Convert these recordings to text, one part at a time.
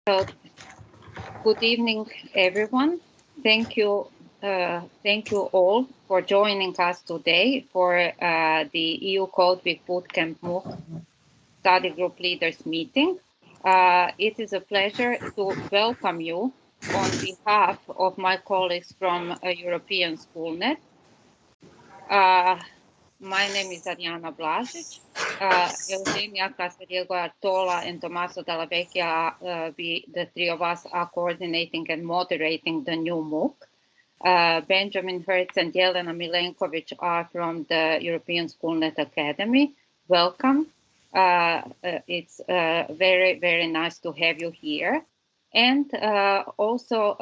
So, good evening, everyone. Thank you, all for joining us today for the EU Code Week Bootcamp MOOC Study Group Leaders Meeting. It is a pleasure to welcome you on behalf of my colleagues from European Schoolnet. My name is Ariana Blažić. Eugenia Casariego Artola and Tommaso Dalla Vecchia, the three of us are coordinating and moderating the new MOOC. Benjamin Hertz and Jelena Milenkovic are from the European Schoolnet Academy. Welcome. It's very, very nice to have you here. And also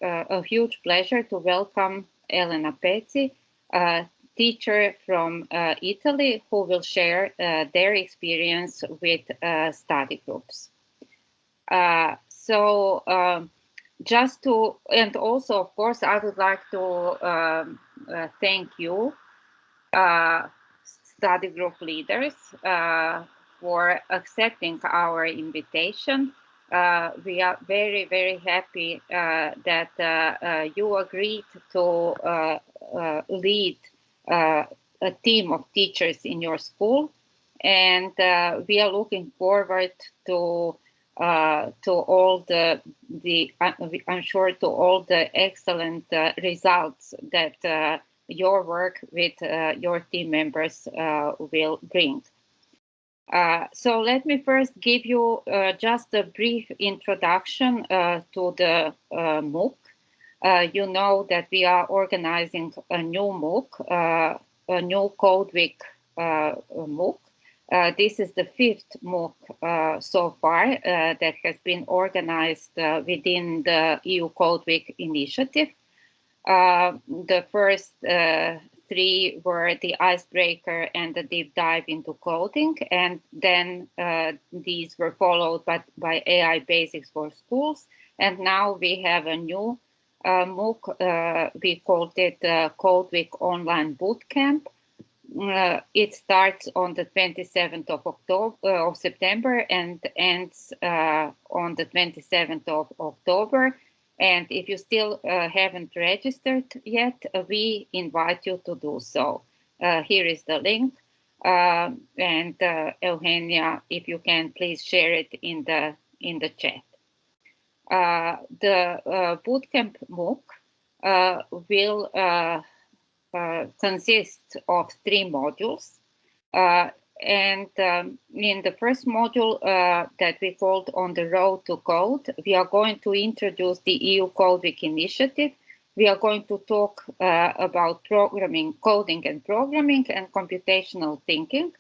a huge pleasure to welcome Elena Pezzi, teacher from Italy, who will share their experience with study groups. Just to, and also, of course, I would like to thank you, study group leaders, for accepting our invitation. We are very, very happy that you agreed to lead a team of teachers in your school, and we are looking forward to all I'm sure to all the excellent results that your work with your team members will bring. So let me first give you just a brief introduction to the MOOC. You know that we are organizing a new MOOC, a new Code Week MOOC. This is the fifth MOOC so far that has been organized within the EU Code Week initiative. The first three were the icebreaker and the deep dive into coding, and then these were followed by AI basics for schools. And now we have a new MOOC. We called it Code Week Online Bootcamp. It starts on the 27th of September and ends on the 27th of October. And if you still haven't registered yet, we invite you to do so. Here is the link. And Eugenia, if you can, please share it in the chat. The Bootcamp MOOC will consists of three modules. In the first module that we called On the Road to Code, we are going to introduce the EU Code Week initiative. We are going to talk about programming, coding and programming and computational thinking.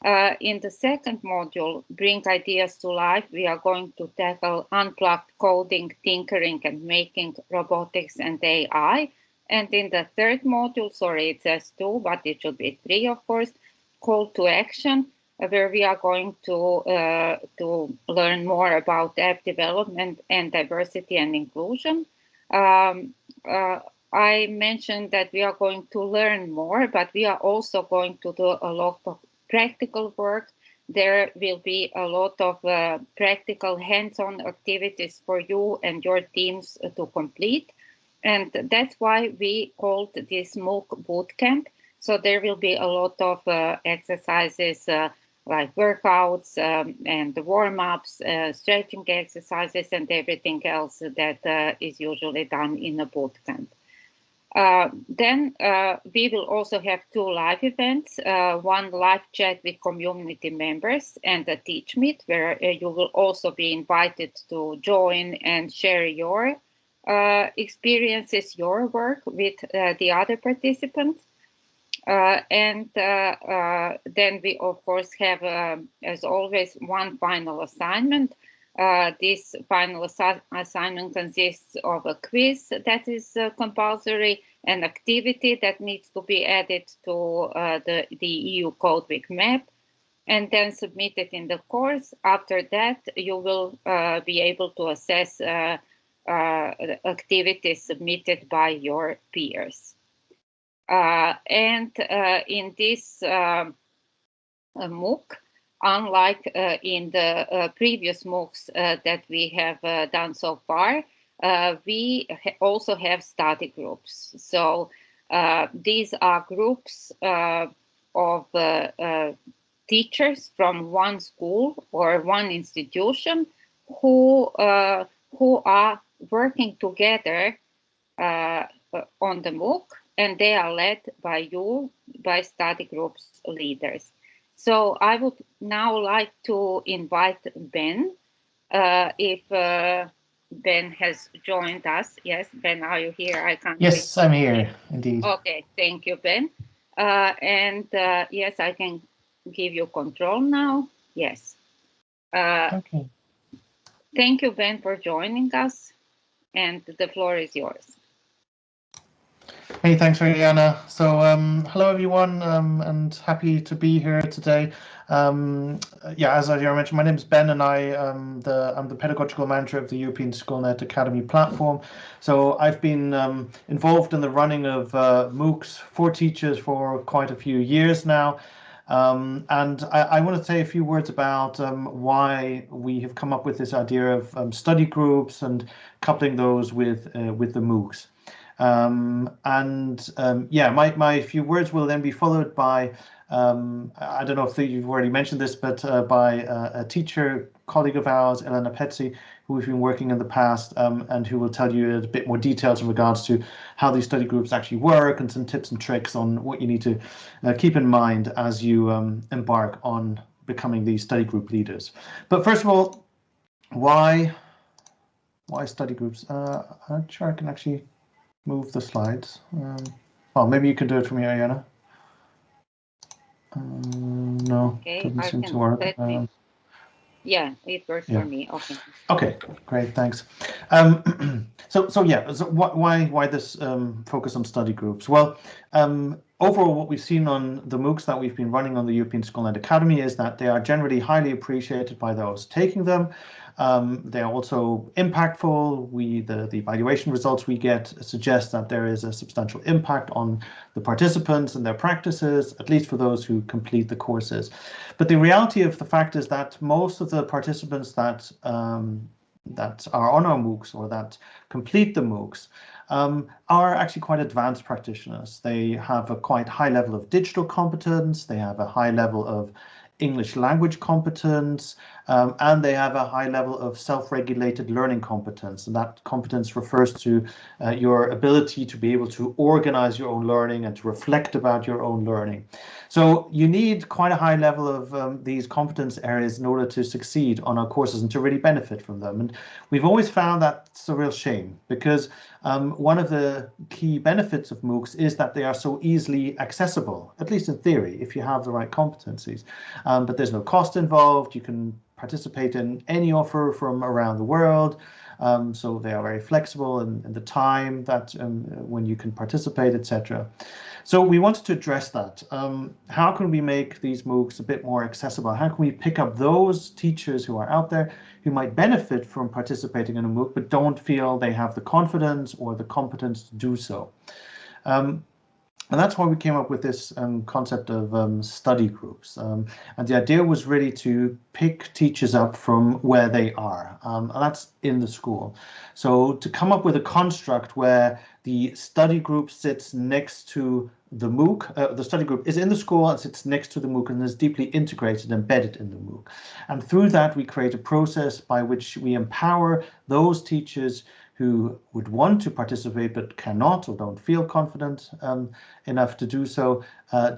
In the second module, Bring Ideas to Life, we are going to tackle unplugged coding, tinkering and making, robotics and AI. And in the third module, sorry, it says 2, but it should be 3, of course, Call to Action, where we are going to learn more about app development and diversity and inclusion. I mentioned that we are going to learn more, but we are also going to do a lot of practical work. There will be a lot of practical hands-on activities for you and your teams to complete. And that's why we called this MOOC Bootcamp. So there will be a lot of exercises like workouts and warm-ups, stretching exercises, and everything else that is usually done in a bootcamp. Then we will also have 2 live events, one live chat with community members and a Teach Meet, where you will also be invited to join and share your experiences, your work with the other participants. Then we, of course, have, as always, one final assignment. This final assignment consists of a quiz that is compulsory, an activity that needs to be added to the EU Code Week map, and then submitted in the course. After that, you will be able to assess activities submitted by your peers. In this MOOC, unlike in the previous MOOCs that we have done so far, we also have study groups. So these are groups of teachers from one school or one institution who are working together on the MOOC, and they are led by you, by study groups leaders. So I would now like to invite Ben, if Ben has joined us. Yes, Ben, are you here? I can't. Yes, I'm here, indeed. Okay, thank you, Ben. And yes, I can give you control now. Yes. Okay. Thank you, Ben, for joining us. And the floor is yours. Hey, thanks, Ariana. So, hello, everyone, and happy to be here today. Yeah, as Ariana mentioned, my name is Ben, and I'm the pedagogical manager of the European SchoolNet Academy platform. So, I've been involved in the running of MOOCs for teachers for quite a few years now. And I want to say a few words about why we have come up with this idea of study groups and coupling those with the MOOCs. Yeah, my few words will then be followed by, I don't know if you've already mentioned this, but by a teacher, colleague of ours, Elena Petsy, who we've been working in the past, and who will tell you a bit more details in regards to how these study groups actually work and some tips and tricks on what you need to keep in mind as you embark on becoming these study group leaders. But first of all, why study groups? I'm not sure I can actually move the slides. Well, maybe you can do it for me, Ariana. No, Okay, doesn't seem to work. Yeah, it works for me. Okay. Okay, great, thanks. So why this focus on study groups? Well, overall, what we've seen on the MOOCs that we've been running on the European SchoolNet Academy is that they are generally highly appreciated by those taking them. They are also impactful. The evaluation results we get suggest that there is a substantial impact on the participants and their practices, at least for those who complete the courses. But the reality of the fact is that most of the participants that are on our MOOCs or that complete the MOOCs are actually quite advanced practitioners. They have a quite high level of digital competence. They have a high level of English language competence, and they have a high level of self-regulated learning competence. And that competence refers to your ability to be able to organize your own learning and to reflect about your own learning. So you need quite a high level of these competence areas in order to succeed on our courses and to really benefit from them. And we've always found that's a real shame, because one of the key benefits of MOOCs is that they are so easily accessible, at least in theory, if you have the right competencies. But there's no cost involved. You can participate in any offer from around the world. So they are very flexible in the time that when you can participate, etc. So we wanted to address that. How can we make these MOOCs a bit more accessible? How can we pick up those teachers who are out there who might benefit from participating in a MOOC but don't feel they have the confidence or the competence to do so? And that's why we came up with this concept of study groups. And the idea was really to pick teachers up from where they are, and that's in the school. So to come up with a construct where the study group sits next to the MOOC, the study group is in the school and sits next to the MOOC and is deeply integrated, embedded in the MOOC. And through that, we create a process by which we empower those teachers who would want to participate but cannot or don't feel confident enough to do so,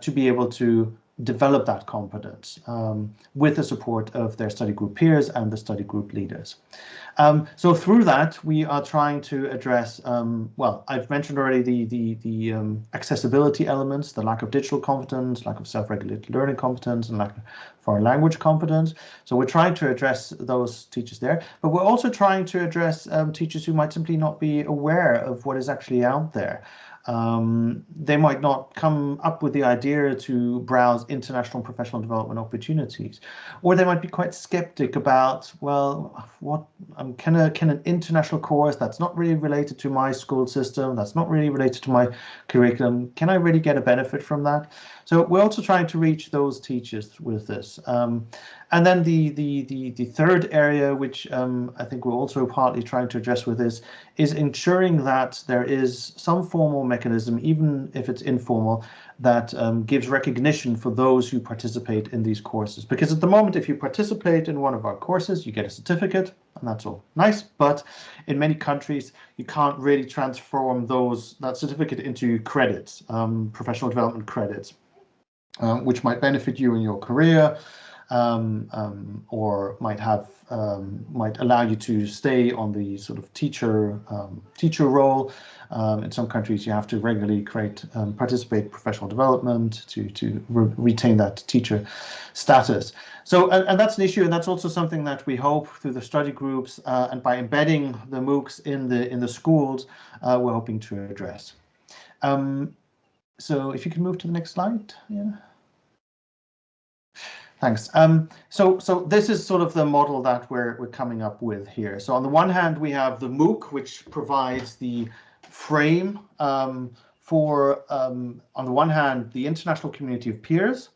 to be able to develop that competence with the support of their study group peers and the study group leaders. So through that, we are trying to address, well, I've mentioned already the accessibility elements, the lack of digital competence, lack of self-regulated learning competence, and lack of foreign language competence. So we're trying to address those teachers there, but we're also trying to address teachers who might simply not be aware of what is actually out there. They might not come up with the idea to browse international professional development opportunities, or they might be quite skeptic about, well, what can an international course that's not really related to my school system, that's not really related to my curriculum, can I really get a benefit from that? So we're also trying to reach those teachers with this. And then the third area, which I think we're also partly trying to address with this, is ensuring that there is some formal mechanism, even if it's informal, that gives recognition for those who participate in these courses. Because at the moment, if you participate in one of our courses, you get a certificate, and that's all nice. But in many countries, you can't really transform that certificate into credits, professional development credits, which might benefit you in your career, or might allow you to stay on the sort of teacher role. In some countries, you have to regularly participate in professional development to retain that teacher status. So, and that's an issue, and that's also something that we hope through the study groups and by embedding the MOOCs in the schools, we're hoping to address. So, if you can move to the next slide, yeah. Thanks. So this is sort of the model that we're coming up with here. So on the one hand, we have the MOOC, which provides the frame for, on the one hand, the international community of peers,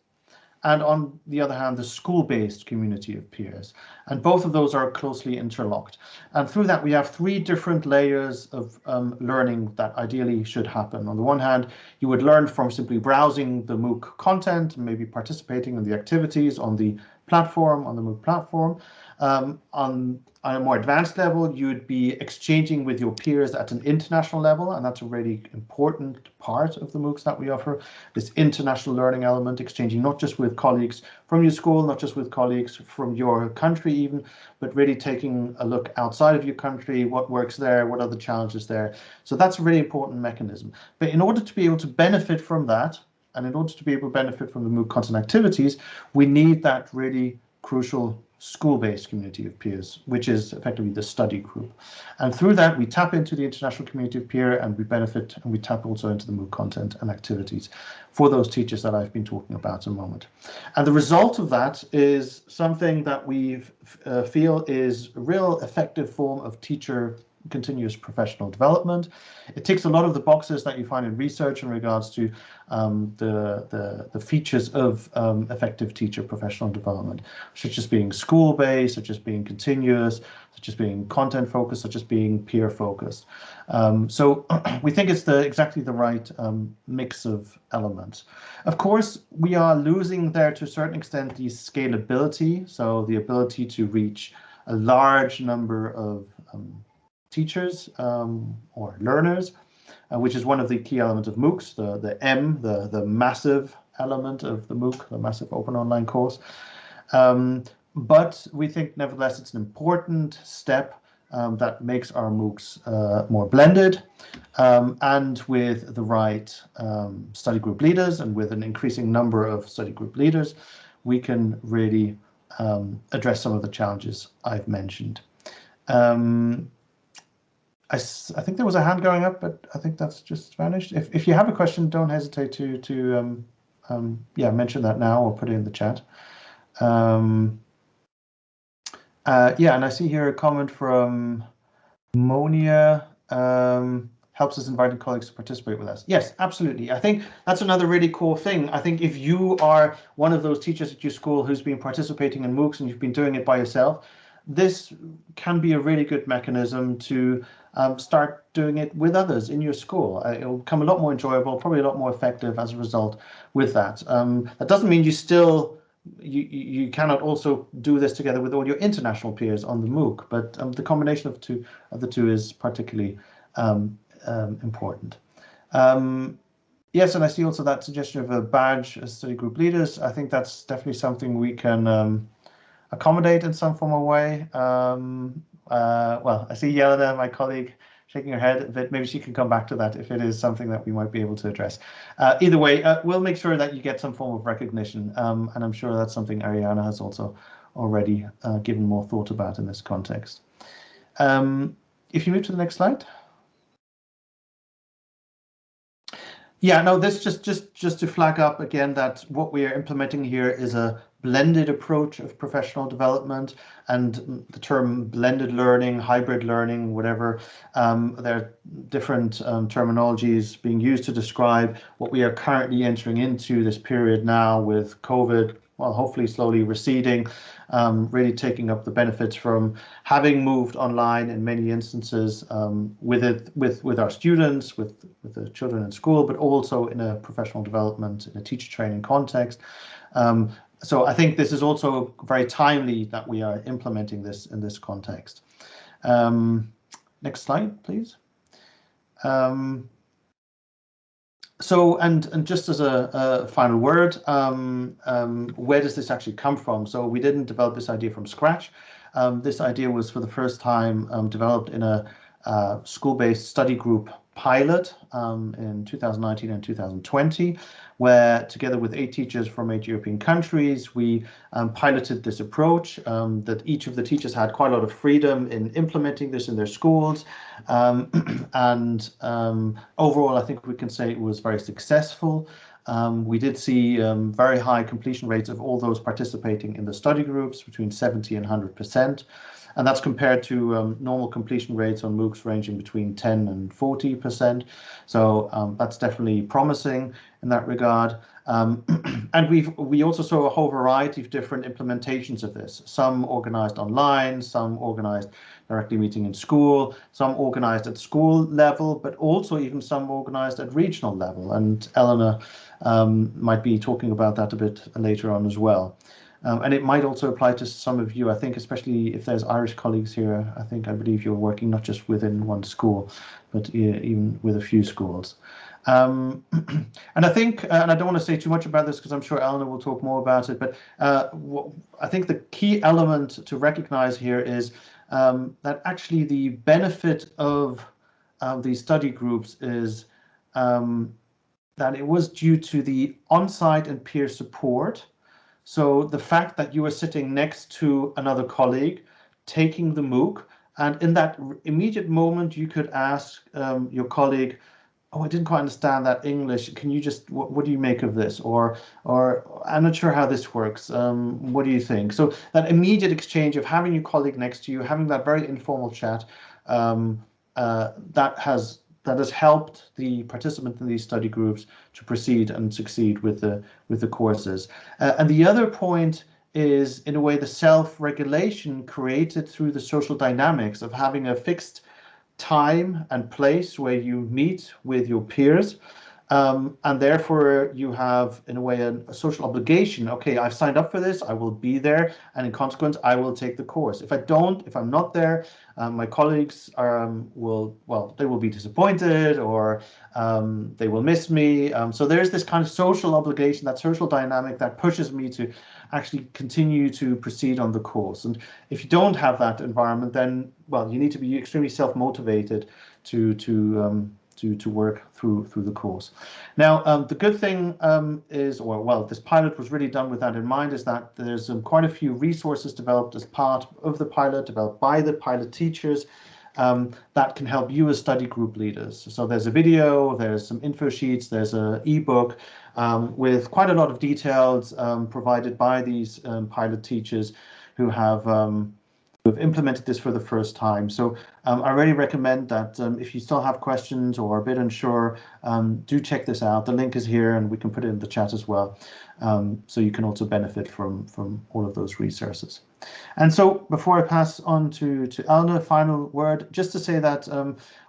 and on the other hand, the school-based community of peers. And both of those are closely interlocked. And through that, we have three different layers of learning that ideally should happen. On the one hand, you would learn from simply browsing the MOOC content, maybe participating in the activities on the platform, on the MOOC platform. On a more advanced level, you'd be exchanging with your peers at an international level, and that's a really important part of the MOOCs that we offer, this international learning element, exchanging not just with colleagues from your school, not just with colleagues from your country even, but really taking a look outside of your country, what works there, what are the challenges there. So that's a really important mechanism. But in order to be able to benefit from that, and in order to be able to benefit from the MOOC content activities, we need that really crucial school-based community of peers, which is effectively the study group. And through that, we tap into the international community of peer, and we benefit, and we tap also into the MOOC content and activities for those teachers that I've been talking about a moment. And the result of that is something that we feel is a real effective form of teacher continuous professional development. It ticks a lot of the boxes that you find in research in regards to the features of effective teacher professional development, such as being school-based, such as being continuous, such as being content-focused, such as being peer-focused. So we think it's exactly the right mix of elements. Of course, we are losing there to a certain extent the scalability, so the ability to reach a large number of teachers or learners, which is one of the key elements of MOOCs, the massive element of the MOOC, the massive open online course. But we think nevertheless it's an important step that makes our MOOCs more blended, and with the right study group leaders and with an increasing number of study group leaders, we can really address some of the challenges I've mentioned. I think there was a hand going up, but I think that's just vanished. If you have a question, don't hesitate to mention that now or put it in the chat. And I see here a comment from Monia. Helps us inviting colleagues to participate with us. Yes, absolutely. I think that's another really cool thing. I think if you are one of those teachers at your school who's been participating in MOOCs and you've been doing it by yourself, this can be a really good mechanism to start doing it with others in your school. It'll become a lot more enjoyable, probably a lot more effective as a result with that. That doesn't mean you cannot also do this together with all your international peers on the MOOC, but the combination of the two is particularly important. Yes, and I see also that suggestion of a badge as study group leaders. I think that's definitely something we can accommodate in some form or way. Well, I see Yelena, my colleague, shaking her head, but maybe she can come back to that if it is something that we might be able to address. Either way, we'll make sure that you get some form of recognition, and I'm sure that's something Ariana has also already given more thought about in this context. If you move to the next slide. Yeah, no, this just to flag up again that what we are implementing here is a blended approach of professional development, and the term blended learning, hybrid learning, whatever, there are different terminologies being used to describe what we are currently entering into this period now with COVID, well, hopefully slowly receding, really taking up the benefits from having moved online in many instances, with our students, with the children in school, but also in a professional development, in a teacher training context. So I think this is also very timely that we are implementing this in this context. Next slide, please. So, and just as a final word, where does this actually come from? So we didn't develop this idea from scratch. This idea was for the first time developed in a school-based study group pilot in 2019 and 2020, where together with 8 teachers from 8 European countries, we piloted this approach, that each of the teachers had quite a lot of freedom in implementing this in their schools. And overall, I think we can say it was very successful. We did see very high completion rates of all those participating in the study groups, between 70 and 100%. And that's compared to normal completion rates on MOOCs ranging between 10 and 40%. So that's definitely promising in that regard. And we also saw a whole variety of different implementations of this. Some organized online, some organized directly meeting in school, some organized at school level, but also even some organized at regional level. And Eleanor might be talking about that a bit later on as well. And it might also apply to some of you, I think, especially if there's Irish colleagues here. I believe you're working not just within one school, but even with a few schools. And I think, and I don't want to say too much about this because I'm sure Eleanor will talk more about it, but I think the key element to recognize here is that actually the benefit of these study groups is that it was due to the on-site and peer support. So the fact that you are sitting next to another colleague taking the MOOC, and in that immediate moment, you could ask your colleague, "Oh, I didn't quite understand that English. Can you just, what do you make of this?" Or "I'm not sure how this works. What do you think?" So that immediate exchange of having your colleague next to you, having that very informal chat, that has helped the participants in these study groups to proceed and succeed with the courses. And the other point is, in a way, the self-regulation created through the social dynamics of having a fixed time and place where you meet with your peers. And therefore you have, in a way, a social obligation. Okay, I've signed up for this, I will be there, and in consequence, I will take the course. If I'm not there, my colleagues they will be disappointed, or they will miss me. So there's this kind of social obligation, that social dynamic that pushes me to actually continue to proceed on the course. And if you don't have that environment, then, well, you need to be extremely self-motivated to work through the course. Now, the good thing is, this pilot was really done with that in mind, is that there's quite a few resources developed as part of the pilot, developed by the pilot teachers, that can help you as study group leaders. So there's a video, there's some info sheets, there's an ebook with quite a lot of details provided by these pilot teachers who have implemented this for the first time. So I really recommend that if you still have questions or are a bit unsure, do check this out. The link is here and we can put it in the chat as well. So you can also benefit from all of those resources. And so before I pass on to Elna, final word, just to say that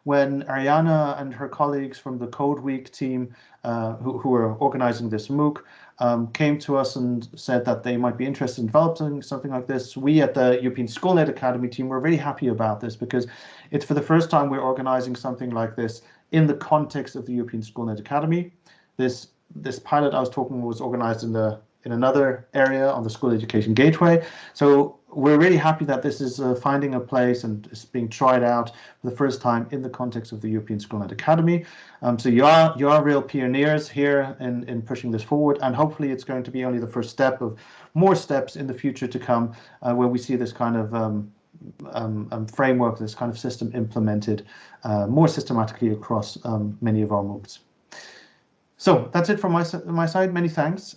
when Ariana and her colleagues from the Code Week team who are organizing this MOOC came to us and said that they might be interested in developing something like this, we at the European SchoolNet Academy team were really happy about this, because it's for the first time we're organizing something like this in the context of the European SchoolNet Academy. This pilot I was talking was organized in another area on the School Education Gateway. So we're really happy that this is finding a place and is being tried out for the first time in the context of the European SchoolNet Academy. So you are real pioneers here in pushing this forward, and hopefully it's going to be only the first step of more steps in the future to come, where we see this kind of framework, this kind of system implemented more systematically across many of our MOOCs. So that's it from my side. Many thanks.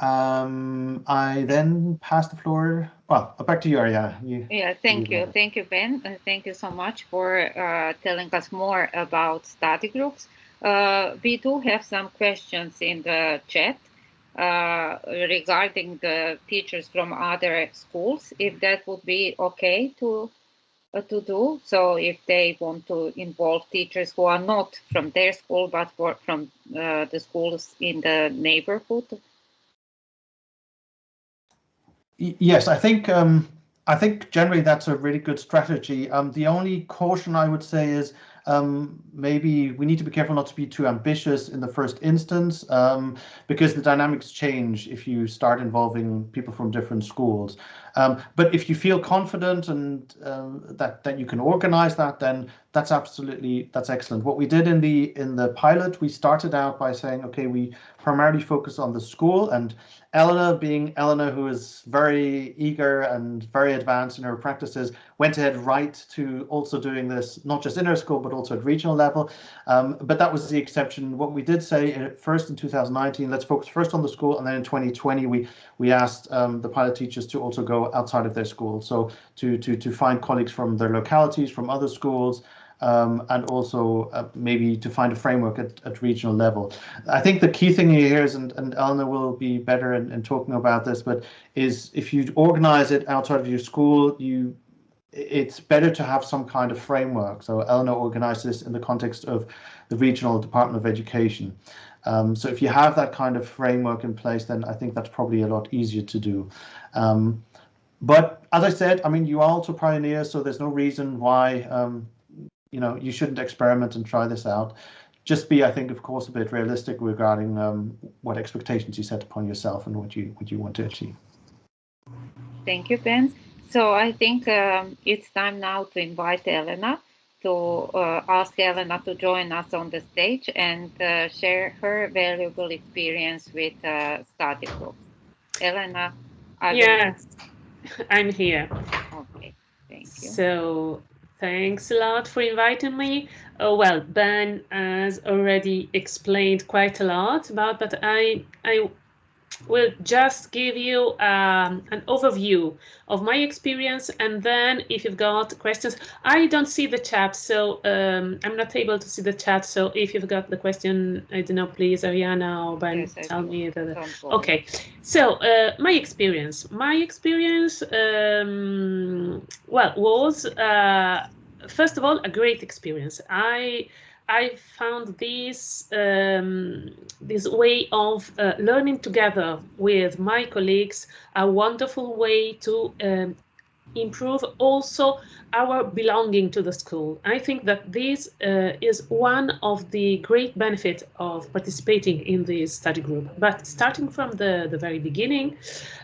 I then pass the floor. Well, back to you, Ariana. Yeah, thank you. Thank you, Ben. Thank you so much for telling us more about study groups. We do have some questions in the chat regarding the teachers from other schools, if that would be okay to do. So if they want to involve teachers who are not from their school, but from the schools in the neighborhood. Yes, I think generally that's a really good strategy. The only caution I would say is maybe we need to be careful not to be too ambitious in the first instance, because the dynamics change if you start involving people from different schools. But if you feel confident and that you can organize that, then that's excellent. What we did in the pilot, we started out by saying, okay, we primarily focus on the school, and Elena, being Elena, who is very eager and very advanced in her practices, went ahead right to also doing this, not just in her school, but also at regional level. But that was the exception. What we did say first in 2019, let's focus first on the school, and then in 2020, we asked the pilot teachers to also go outside of their school, so to find colleagues from their localities, from other schools, and also maybe to find a framework at regional level. I think the key thing here is, and Elena will be better in talking about this, but is if you organize it outside of your school, it's better to have some kind of framework. So Elena organized this in the context of the regional Department of Education. So if you have that kind of framework in place, then I think that's probably a lot easier to do. But as I said, I mean, you are also pioneers, so there's no reason why you shouldn't experiment and try this out. Just be, I think, of course, a bit realistic regarding what expectations you set upon yourself and what you want to achieve. Thank you, Ben. So I think it's time now to invite Elena, to ask Elena to join us on the stage and share her valuable experience with study groups. Elena, yes, I'm here. Okay, thank you. So thanks a lot for inviting me. Oh, well, Ben has already explained quite a lot about, but I will just give you an overview of my experience, and then if you've got questions, I don't see the chat, so I'm not able to see the chat. So if you've got the question, I don't know, please, Ariana or Ben, Yes, tell me. Okay. So my experience, well, was first of all a great experience. I found this way of learning together with my colleagues a wonderful way to improve also our belonging to the school. I think that this is one of the great benefits of participating in this study group. But starting from the very beginning,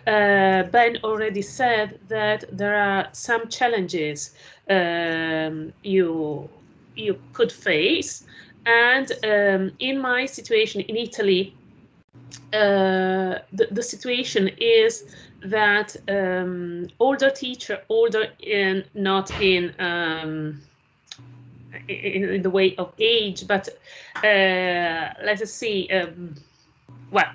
Ben already said that there are some challenges you could face, and in my situation in Italy, the situation is that older teacher, not in the way of age, but let us see, well,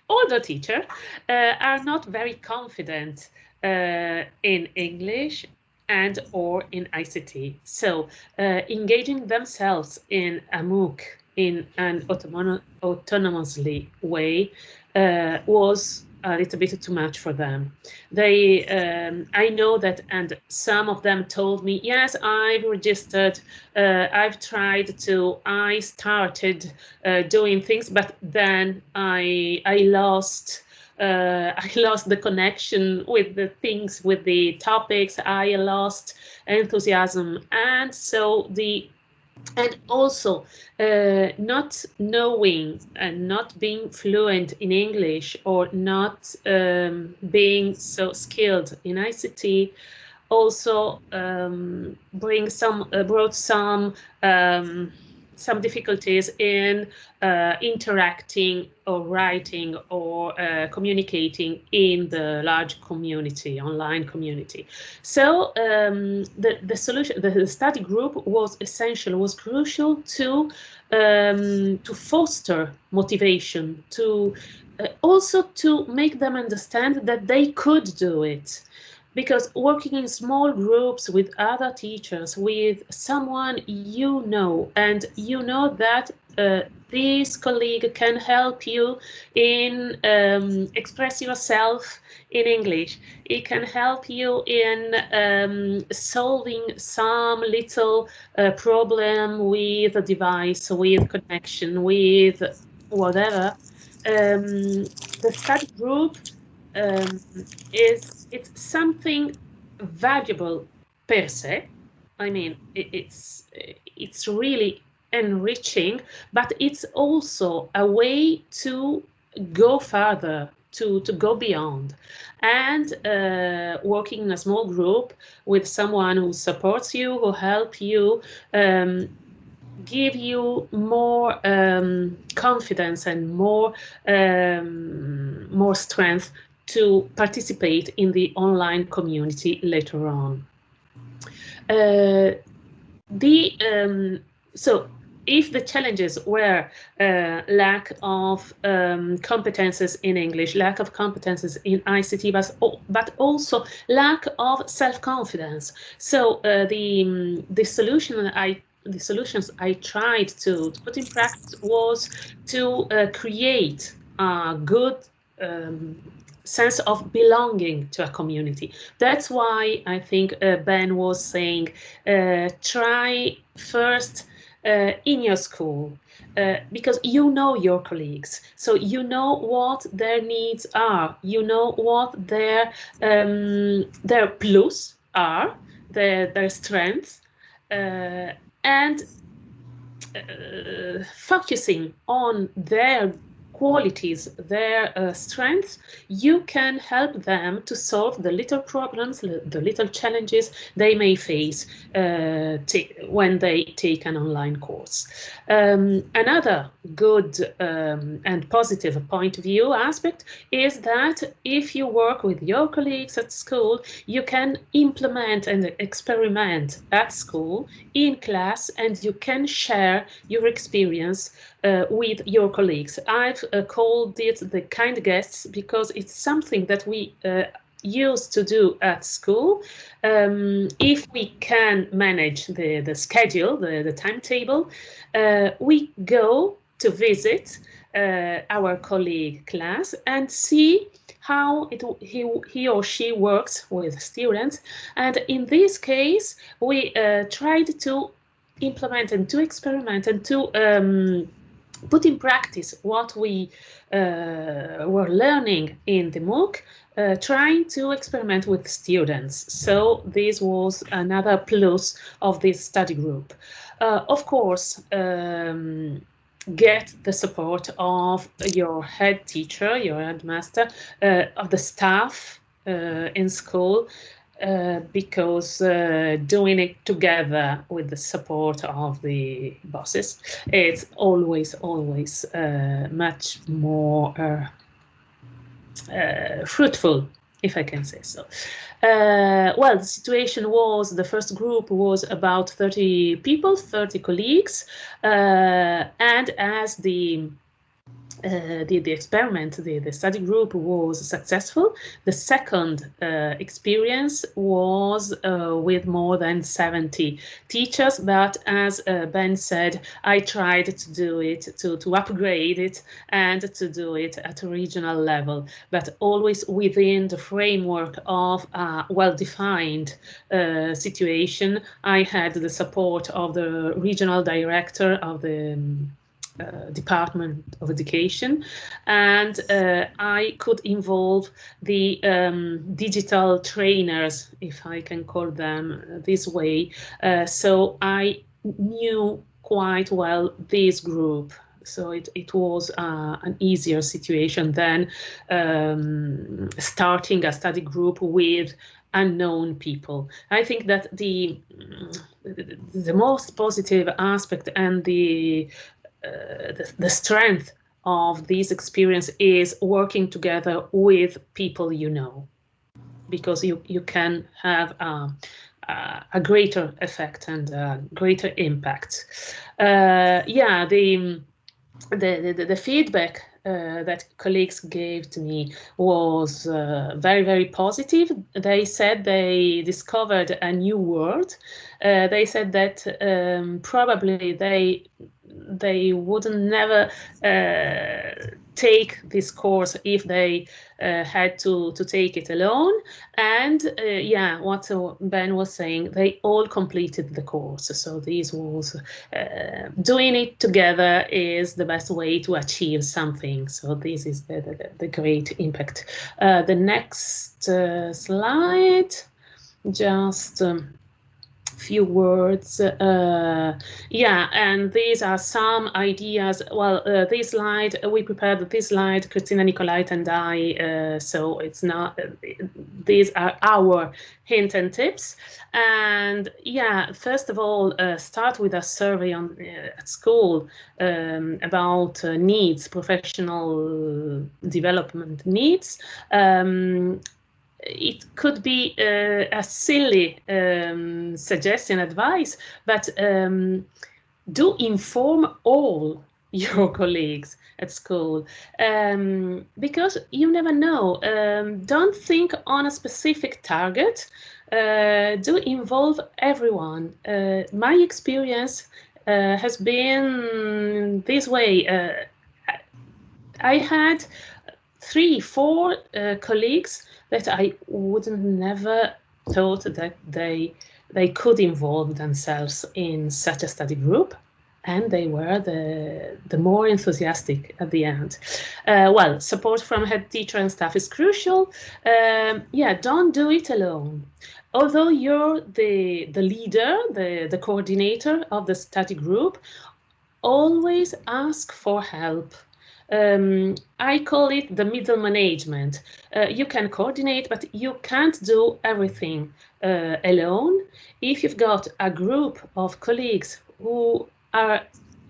older teacher are not very confident in English and or in ICT. So engaging themselves in a MOOC in an autonomously way was a little bit too much for them. They, I know that, and some of them told me, yes, I've registered, I've tried to, I started doing things, but then I lost the connection with the things, with the topics. I lost enthusiasm, and so and also not knowing and not being fluent in English, or not being so skilled in ICT also brought some difficulties in interacting or writing or communicating in the large community, online community. So the solution, the study group was essential, was crucial to foster motivation, to also to make them understand that they could do it. Because working in small groups with other teachers, with someone you know, and you know that this colleague can help you in express yourself in English. It can help you in solving some little problem with a device, with connection, with whatever. The study group it's something valuable per se. I mean, it's really enriching, but it's also a way to go further, to go beyond. And working in a small group with someone who supports you, who helps you, give you more confidence and more strength to participate in the online community later on. So if the challenges were lack of competences in English, lack of competences in ICT, but also lack of self-confidence. So the solutions I tried to put in practice was to create a good sense of belonging to a community. That's why I think Ben was saying, try first in your school, because you know your colleagues, so you know what their needs are, you know what their plus are, their strengths, and focusing on their qualities, their strengths, you can help them to solve the little problems, the little challenges they may face when they take an online course. Another good and positive point of view aspect is that if you work with your colleagues at school, you can implement and experiment at school, in class, and you can share your experience with your colleagues. I've called it the kind guests because it's something that we used to do at school. If we can manage the schedule, the timetable, we go to visit our colleague class and see how he or she works with students. And in this case, we tried to implement and to experiment and to put in practice what we were learning in the MOOC, trying to experiment with students. So this was another plus of this study group. Of course, get the support of your head teacher, your headmaster, of the staff in school, because doing it together with the support of the bosses, it's always much more fruitful, if I can say so. Well, the situation was, the first group was about 30 people, 30 colleagues, and as the experiment, the study group was successful. The second experience was with more than 70 teachers, but as Ben said, I tried to do it, to upgrade it and to do it at a regional level, but always within the framework of a well-defined situation. I had the support of the regional director of the Department of Education, and I could involve the digital trainers, if I can call them this way. So I knew quite well this group. So it was an easier situation than starting a study group with unknown people. I think that the most positive aspect and the strength of this experience is working together with people you know, because you can have a greater effect and a greater impact. Yeah, the feedback that colleagues gave to me was very, very positive. They said they discovered a new word. They said that probably they wouldn't never take this course if they had to take it alone. And yeah, what Ben was saying, they all completed the course. So this was doing it together is the best way to achieve something. So this is the great impact. The next slide, just few words. Yeah, and these are some ideas. Well, this slide, we prepared this slide, Christina Nicolait and I, so it's not, these are our hint and tips. And yeah, first of all, start with a survey on at school about needs, professional development needs. It could be a silly suggestion, advice, but do inform all your colleagues at school, because you never know. Don't think on a specific target. Do involve everyone. My experience has been this way. I had 3-4 colleagues that I wouldn't never thought that they could involve themselves in such a study group, and they were the more enthusiastic at the end. Well, support from head teacher and staff is crucial. Yeah, don't do it alone. Although you're the leader, the coordinator of the study group, always ask for help. I call it the middle management. You can coordinate, but you can't do everything alone. If you've got a group of colleagues who are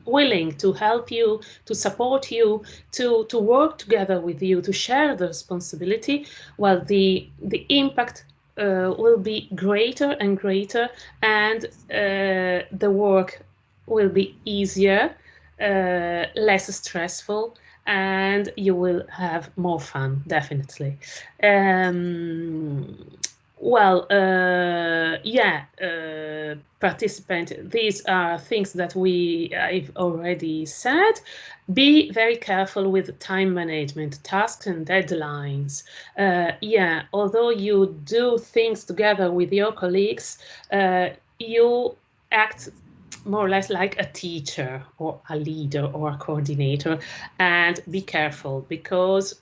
willing to help you, to support you, to work together with you, to share the responsibility, well, the impact will be greater and greater, and the work will be easier, less stressful, and you will have more fun, definitely. Well, yeah, participant, these are things that I've already said. Be very careful with time management, tasks and deadlines. Yeah, although you do things together with your colleagues, you act more or less like a teacher or a leader or a coordinator, and be careful, because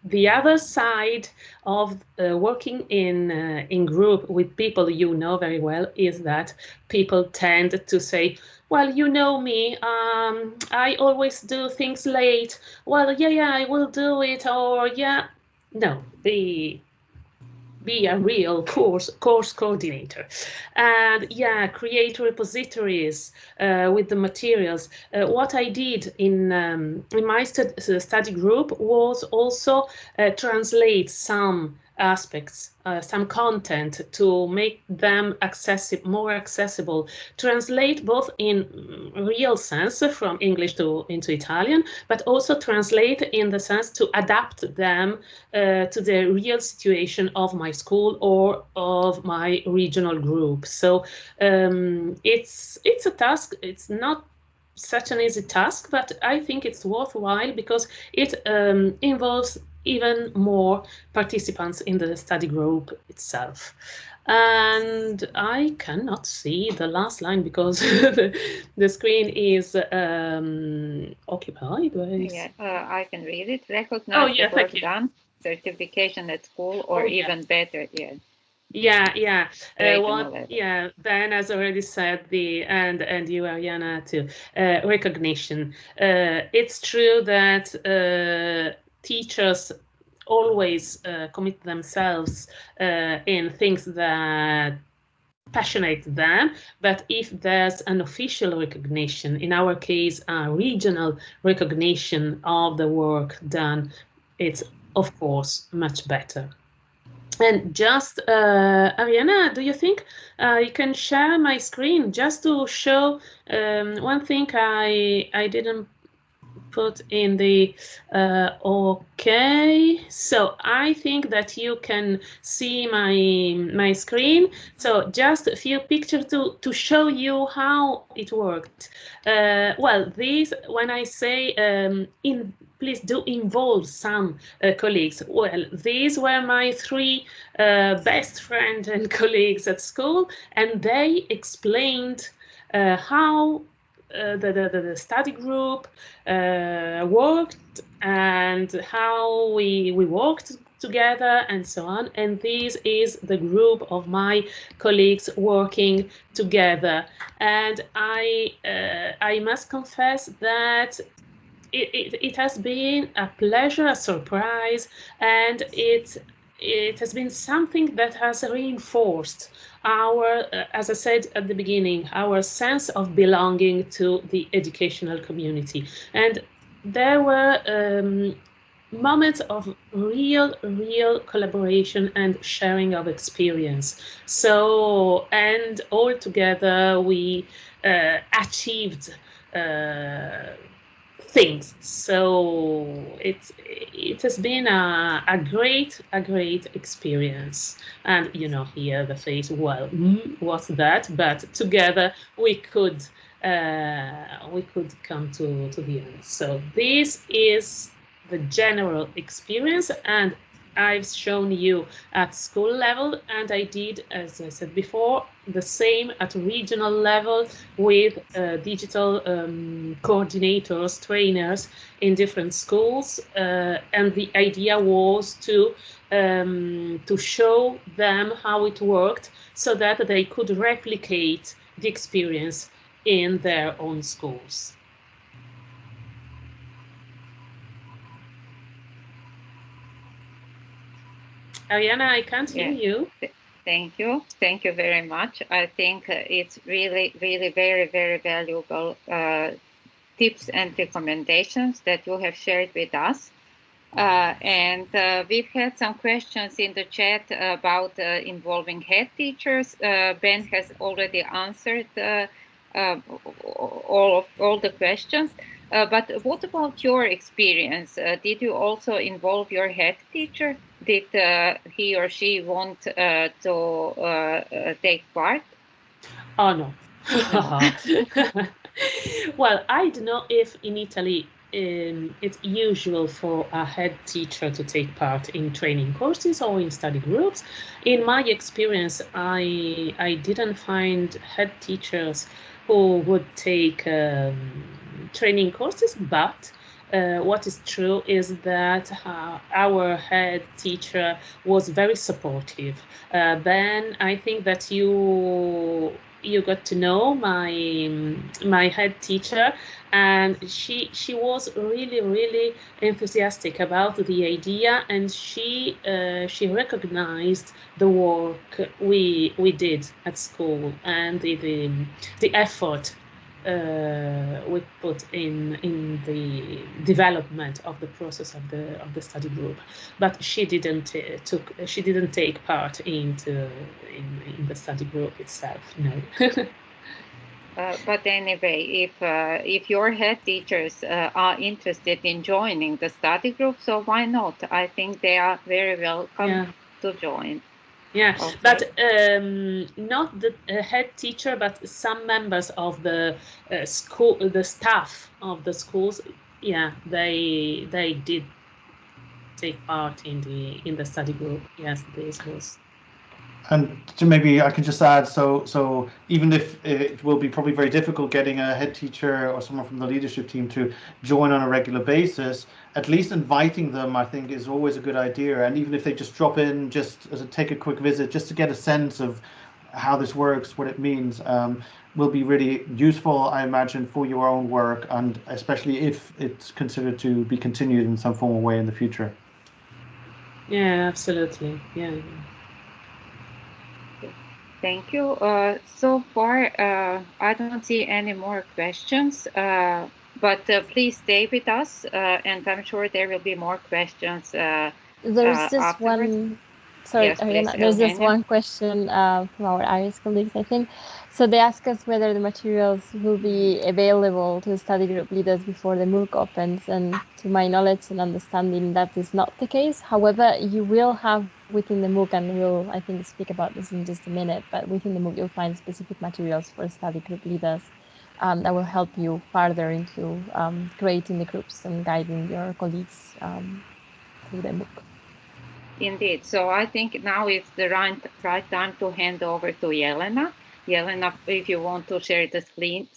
the other side of working in group with people you know very well is that people tend to say, well, you know me, I always do things late. Well, yeah, I will do it. Or yeah, no, be a real course coordinator. And yeah, create repositories with the materials. What I did in my study group was also translate some aspects, some content, to make them more accessible, translate both in real sense from English into Italian, but also translate in the sense to adapt them to the real situation of my school or of my regional group. So it's a task. It's not such an easy task, but I think it's worthwhile because it involves even more participants in the study group itself. And I cannot see the last line because the screen is occupied. Yeah, I can read it. Recognize the work done, certification at school, or even better, yeah. Yeah. Yeah, Ben has already said and you, Ariana, too. Recognition. It's true that teachers always commit themselves in things that passionate them, but if there's an official recognition, in our case, a regional recognition of the work done, it's of course much better. And just, Ariana, do you think you can share my screen just to show one thing I didn't put in the okay, so I think that you can see my screen. So just a few pictures to show you how it worked. Well, these, when I say please do involve some colleagues. Well, these were my three best friends and colleagues at school, and they explained how the study group worked and how we worked together and so on. And this is the group of my colleagues working together. And I must confess that it has been a pleasure, a surprise, and it has been something that has reinforced our, as I said at the beginning, our sense of belonging to the educational community. And there were moments of real collaboration and sharing of experience. So, and all together we achieved things. So it has been a great experience. And you know, here the face, well, what's that? But together we could come to the end. So this is the general experience, and I've shown you at school level, and I did, as I said before, the same at regional level with digital coordinators, trainers in different schools, and the idea was to show them how it worked so that they could replicate the experience in their own schools. Ariana, I can't hear you. Thank you. Thank you very much. I think it's really very valuable tips and recommendations that you have shared with us. And we've had some questions in the chat about involving head teachers. Ben has already answered all the questions. But what about your experience? Did you also involve your head teacher? Did he or she want to take part? Oh, no. Well, I don't know if in Italy it's usual for a head teacher to take part in training courses or in study groups. In my experience, I didn't find head teachers who would take training courses, but what is true is that our head teacher was very supportive. Ben, I think that you got to know my head teacher, and she was really enthusiastic about the idea, and she recognized the work we did at school and the effort we put in the development of the process of the study group, but she didn't take part in the study group itself. No. But anyway, if your head teachers are interested in joining the study group, so why not? I think they are very welcome to join. Yeah, okay. But not the head teacher, but some members of the school, the staff of the schools. Yeah, they did take part in the study group. Yes, this was. And maybe I could just add, so even if it will be probably very difficult getting a head teacher or someone from the leadership team to join on a regular basis, at least inviting them, I think, is always a good idea. And even if they just drop in, just take a quick visit, just to get a sense of how this works, what it means, will be really useful, I imagine, for your own work, and especially if it's considered to be continued in some formal way in the future. Yeah, absolutely. Yeah. Thank you. So far, I don't see any more questions, but please stay with us, and I'm sure there will be more questions. There's this afterwards. Sorry, Yes, Ariana, please, there's just Eugenia. one question from our Irish colleagues, I think. So they ask us whether the materials will be available to study group leaders before the MOOC opens, and to my knowledge and understanding, that is not the case. However, you will have within the MOOC, and we'll, I think, speak about this in just a minute, but within the MOOC you'll find specific materials for study group leaders that will help you further into creating the groups and guiding your colleagues through the MOOC. Indeed. So I think now is the right time to hand over to Jelena. Jelena, if you want to share the screen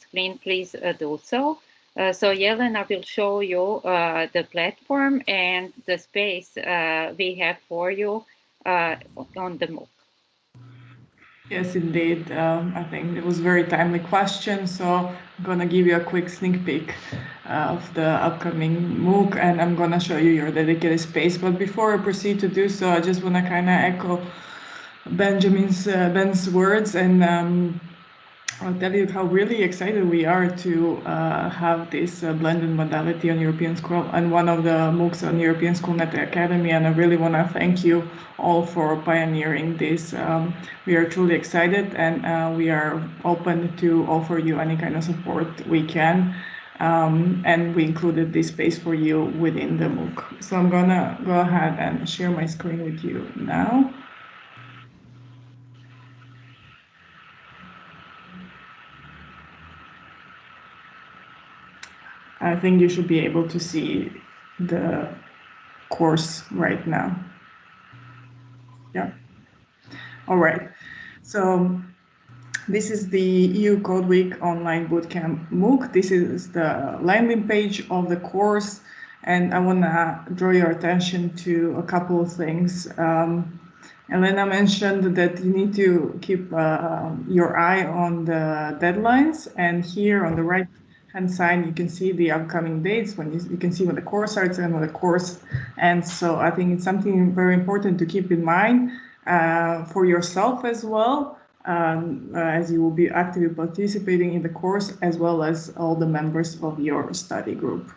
please do so. So Jelena will show you the platform and the space we have for you on the MOOC. Yes, indeed. I think it was a very timely question, so I'm going to give you a quick sneak peek of the upcoming MOOC, and I'm going to show you your dedicated space. But before I proceed to do so, I just want to kind of echo Ben's words, and I'll tell you how really excited we are to have this blended modality on European School and one of the MOOCs on European Schoolnet Academy. And I really want to thank you all for pioneering this. We are truly excited, and we are open to offer you any kind of support we can. And we included this space for you within the MOOC. So I'm gonna go ahead and share my screen with you now. I think you should be able to see the course right now. Yeah. All right. So this is the EU Code Week Online Bootcamp MOOC. This is the landing page of the course, and I want to draw your attention to a couple of things. Elena mentioned that you need to keep your eye on the deadlines, and here on the right hand side you can see the upcoming dates, when you can see when the course starts and when the course ends. So I think it's something very important to keep in mind for yourself as well, as you will be actively participating in the course, as well as all the members of your study group.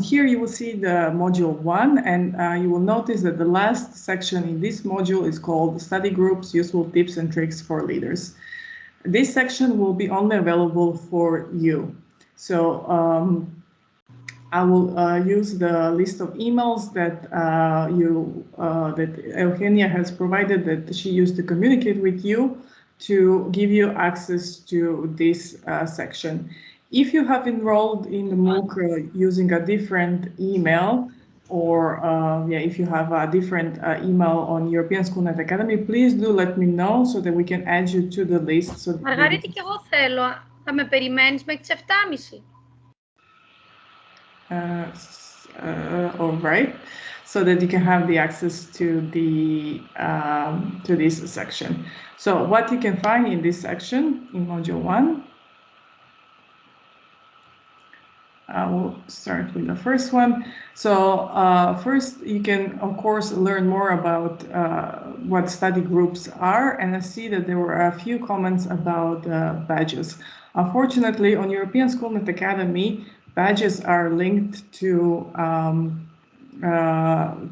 Here you will see the module 1, and you will notice that the last section in this module is called Study Groups, Useful Tips and Tricks for Leaders. This section will be only available for you. So I will use the list of emails that that Eugenia has provided, that she used to communicate with you, to give you access to this section. If you have enrolled in the MOOC using a different email, or if you have a different email on European Schoolnet Academy, please do let me know so that we can add you to the list. So Μαργαρίτη, και εγώ θέλω. Θα με περιμένεις μέχρι τις 7:30. All right, so that you can have the access to the to this section. So what you can find in this section in module 1, I will start with the first one. So first, you can of course learn more about what study groups are, and I see that there were a few comments about badges. Unfortunately, on European Schoolnet Academy, badges are linked to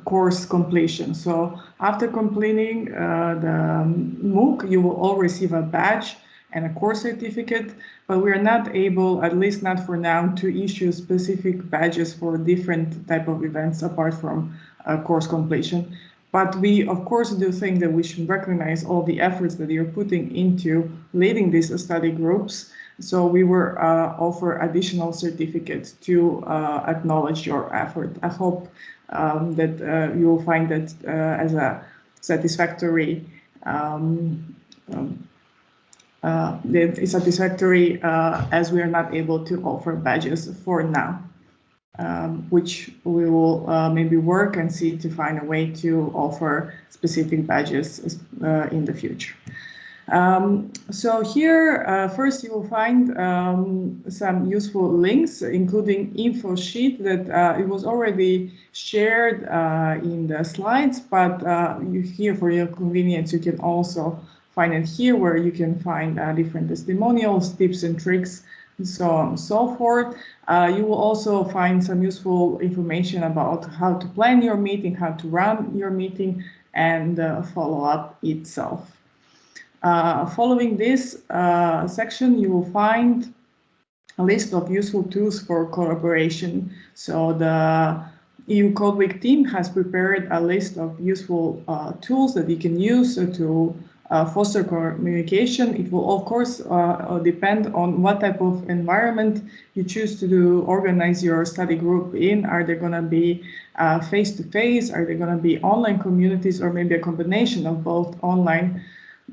course completion. So after completing the MOOC, you will all receive a badge and a course certificate, but we are not able, at least not for now, to issue specific badges for different type of events apart from course completion. But we, of course, do think that we should recognize all the efforts that you're putting into leading these study groups. So we will offer additional certificates to acknowledge your effort. I hope that you will find that as a satisfactory as we are not able to offer badges for now, which we will maybe work and see to find a way to offer specific badges in the future. So here, first you will find some useful links, including info sheet that it was already shared in the slides, but here for your convenience, you can also find it here, where you can find different testimonials, tips and tricks, and so on and so forth. You will also find some useful information about how to plan your meeting, how to run your meeting, and follow-up itself. Following this section, you will find a list of useful tools for collaboration. So the EU Code Week team has prepared a list of useful tools that you can use to foster communication. It will, of course, depend on what type of environment you choose to organize your study group in. Are they going to be face-to-face? Are they going to be online communities, or maybe a combination of both online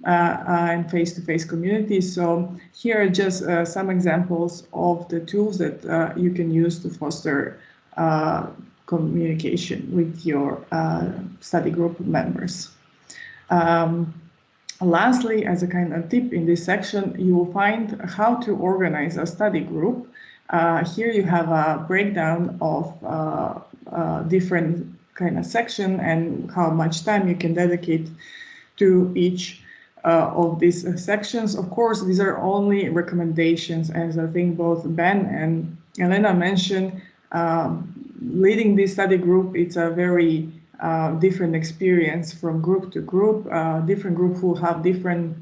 and face-to-face communities? So here are just some examples of the tools that you can use to foster communication with your study group members. Lastly, as a kind of tip in this section, you will find how to organize a study group. Here you have a breakdown of different kind of section and how much time you can dedicate to each of these sections. Of course, these are only recommendations, as I think both Ben and Elena mentioned. Leading this study group, it's a very different experience from group to group. Different groups will have different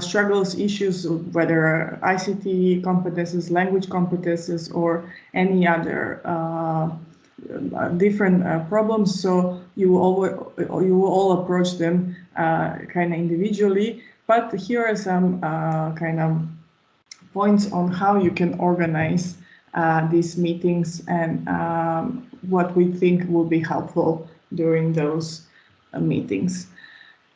struggles, issues, whether ICT competences, language competences, or any other different problems. So you will all approach them kind of individually. But here are some kind of points on how you can organize these meetings and what we think will be helpful during those meetings.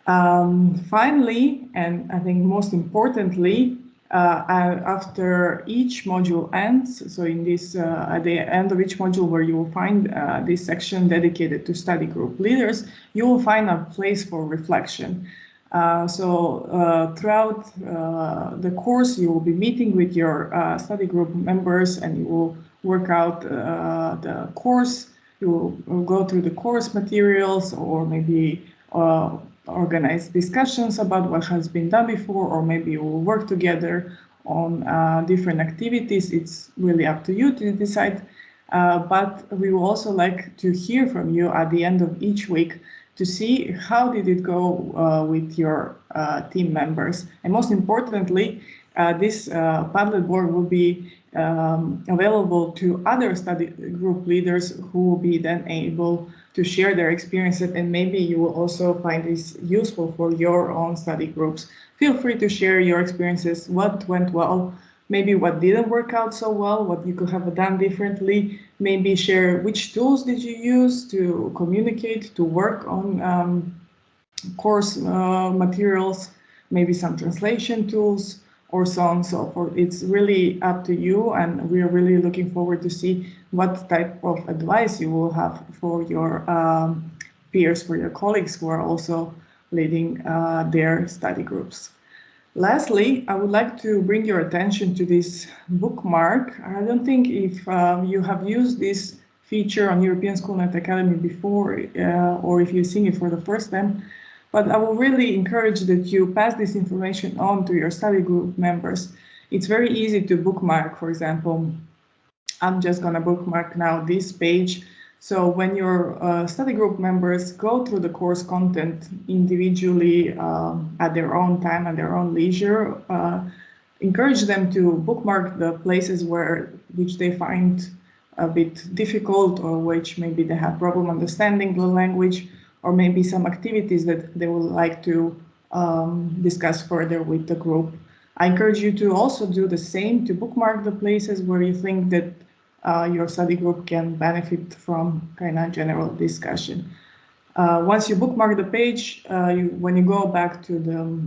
Finally, and I think most importantly, after each module ends, so in this at the end of each module where you will find this section dedicated to study group leaders, you will find a place for reflection. Throughout the course, you will be meeting with your study group members, and you will work out the course. You will go through the course materials, or maybe organize discussions about what has been done before, or maybe you will work together on different activities. It's really up to you to decide. But we will also like to hear from you at the end of each week to see how did it go with your team members. And most importantly, this Padlet board will be available to other study group leaders who will be then able to share their experiences, and maybe you will also find this useful for your own study groups. Feel free to share your experiences, what went well, maybe what didn't work out so well, what you could have done differently, maybe share which tools did you use to communicate, to work on course materials, maybe some translation tools, or so on and so forth. It's really up to you, and we are really looking forward to see what type of advice you will have for your peers, for your colleagues who are also leading their study groups. Lastly, I would like to bring your attention to this bookmark. I don't think if you have used this feature on European Schoolnet Academy before, or if you've seen it for the first time, but I will really encourage that you pass this information on to your study group members. It's very easy to bookmark. For example, I'm just going to bookmark now this page. So when your study group members go through the course content individually at their own time, at their own leisure, encourage them to bookmark the places which they find a bit difficult, or which maybe they have problem understanding the language, or maybe some activities that they would like to discuss further with the group. I encourage you to also do the same, to bookmark the places where you think that your study group can benefit from kind of general discussion. Once you bookmark the page, when you go back to the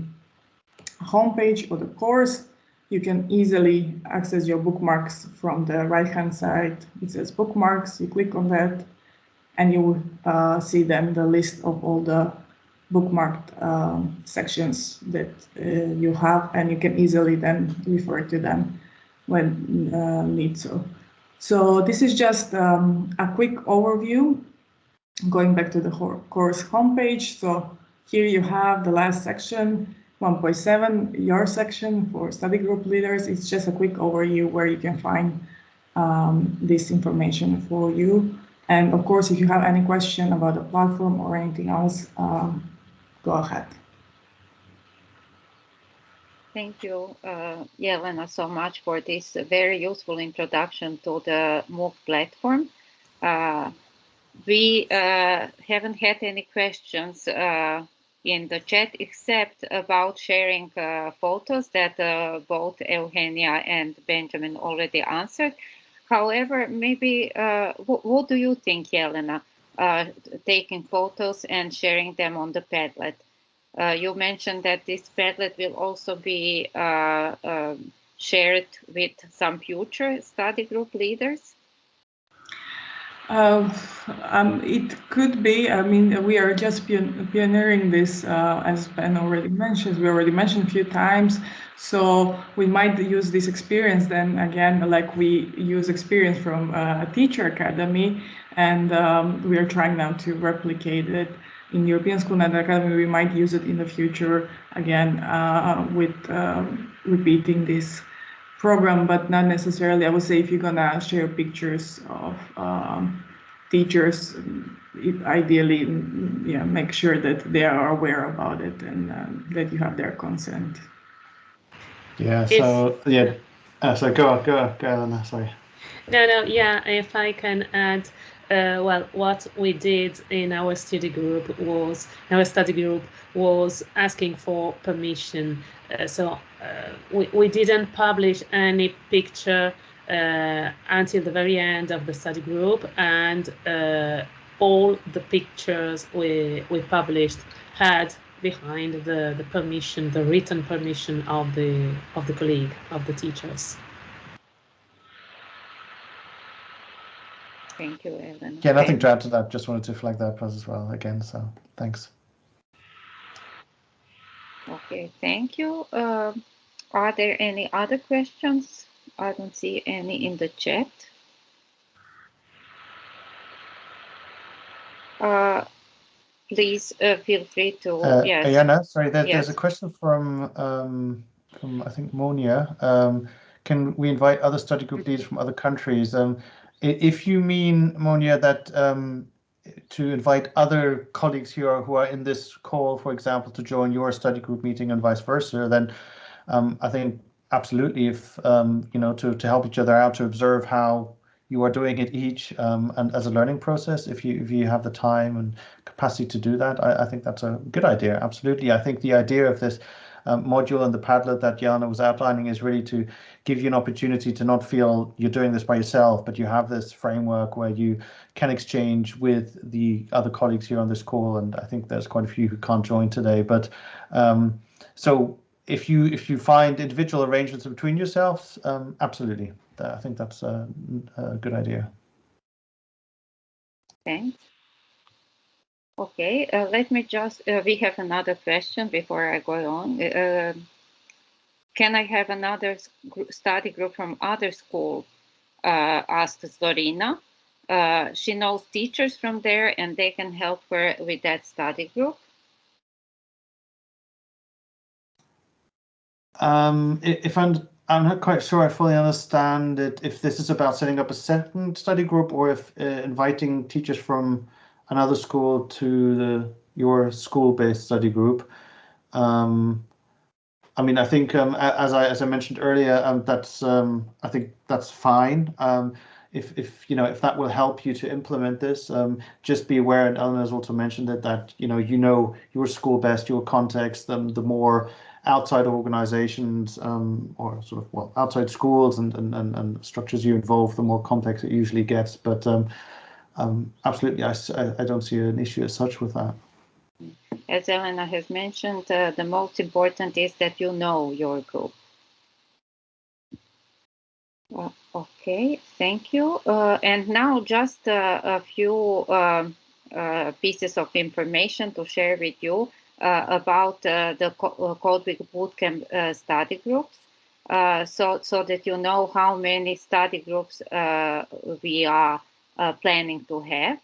home page or the course, you can easily access your bookmarks from the right-hand side. It says bookmarks, you click on that, and you will see then the list of all the bookmarked sections that you have, and you can easily then refer to them when need so. So this is just a quick overview, going back to the course homepage. So here you have the last section, 1.7, your section for study group leaders. It's just a quick overview where you can find this information for you. And of course, if you have any question about the platform or anything else, go ahead. Thank you, Jelena, so much for this very useful introduction to the MOOC platform. We haven't had any questions in the chat except about sharing photos that both Eugenia and Benjamin already answered. However, maybe what do you think, Jelena, taking photos and sharing them on the Padlet? You mentioned that this Padlet will also be shared with some future study group leaders. It could be. I mean, we are just pioneering this, as Ben already mentioned. We already mentioned a few times. So we might use this experience then again, like we use experience from a teacher academy, and we are trying now to replicate it in European School Net Academy. We might use it in the future again with repeating this program, but not necessarily. I would say if you're gonna share pictures of teachers, ideally, yeah, make sure that they are aware about it and that you have their consent. Yeah. So yeah. So go on. Sorry. No. Yeah. If I can add, well, what we did in our study group was asking for permission. So we didn't publish any picture until the very end of the study group, and all the pictures we published had behind the permission, the written permission of the colleague, of the teachers. Thank you, Jelena. Yeah, nothing to add to that. Just wanted to flag that as well again. So thanks. Okay, thank you. Are there any other questions? I don't see any in the chat. Please feel free to. Yes. Ayana, sorry. There's Yes. a question from I think Monia. Can we invite other study group leaders from other countries? If you mean, Monia, that to invite other colleagues here who are in this call, for example, to join your study group meeting and vice versa, then I think absolutely, if you know, to help each other out, to observe how you are doing it each, and as a learning process, if you have the time and capacity to do that, I think that's a good idea. Absolutely. I think the idea of this module and the Padlet that Jana was outlining is really to give you an opportunity to not feel you're doing this by yourself, but you have this framework where you can exchange with the other colleagues here on this call. And I think there's quite a few who can't join today. But so if you find individual arrangements between yourselves, absolutely. I think that's a good idea. Thanks. Okay, let me just, we have another question before I go on. Can I have another study group from other school? Asked Zorina. She knows teachers from there and they can help her with that study group. If I'm not quite sure I fully understand it, if this is about setting up a second study group or if inviting teachers from another school to your school-based study group. I mean, I think as I mentioned earlier, that's I think that's fine. If you know, if that will help you to implement this, just be aware, and Eleanor has also mentioned that you know your school best, your context, the more outside organizations or sort of outside schools and structures you involve, the more complex it usually gets. But absolutely, I don't see an issue as such with that. As Elena has mentioned, the most important is that you know your group. Okay, thank you. And now just a few pieces of information to share with you about the Code Bootcamp study groups, so that you know how many study groups we are planning to have.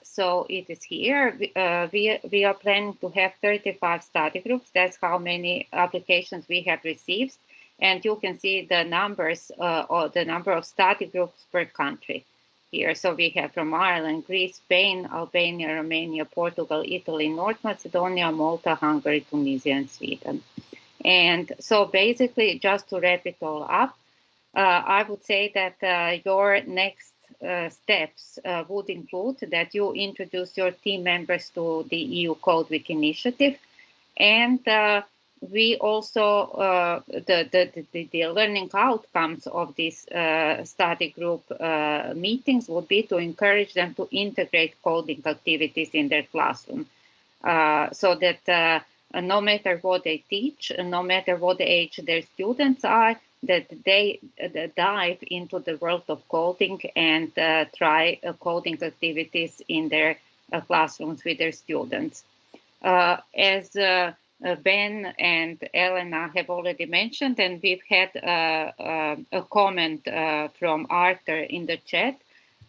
So it is here. We are planning to have 35 study groups. That's how many applications we have received. And you can see the numbers or the number of study groups per country. here. So we have from Ireland, Greece, Spain, Albania, Romania, Portugal, Italy, North Macedonia, Malta, Hungary, Tunisia, and Sweden. And so basically, just to wrap it all up, I would say that your next steps would include that you introduce your team members to the EU Code Week initiative, and we also the learning outcomes of these study group meetings would be to encourage them to integrate coding activities in their classroom, so that no matter what they teach, no matter what age their students are, that they dive into the world of coding and try coding activities in their classrooms with their students. As Ben and Elena have already mentioned, and we've had a comment from Arthur in the chat,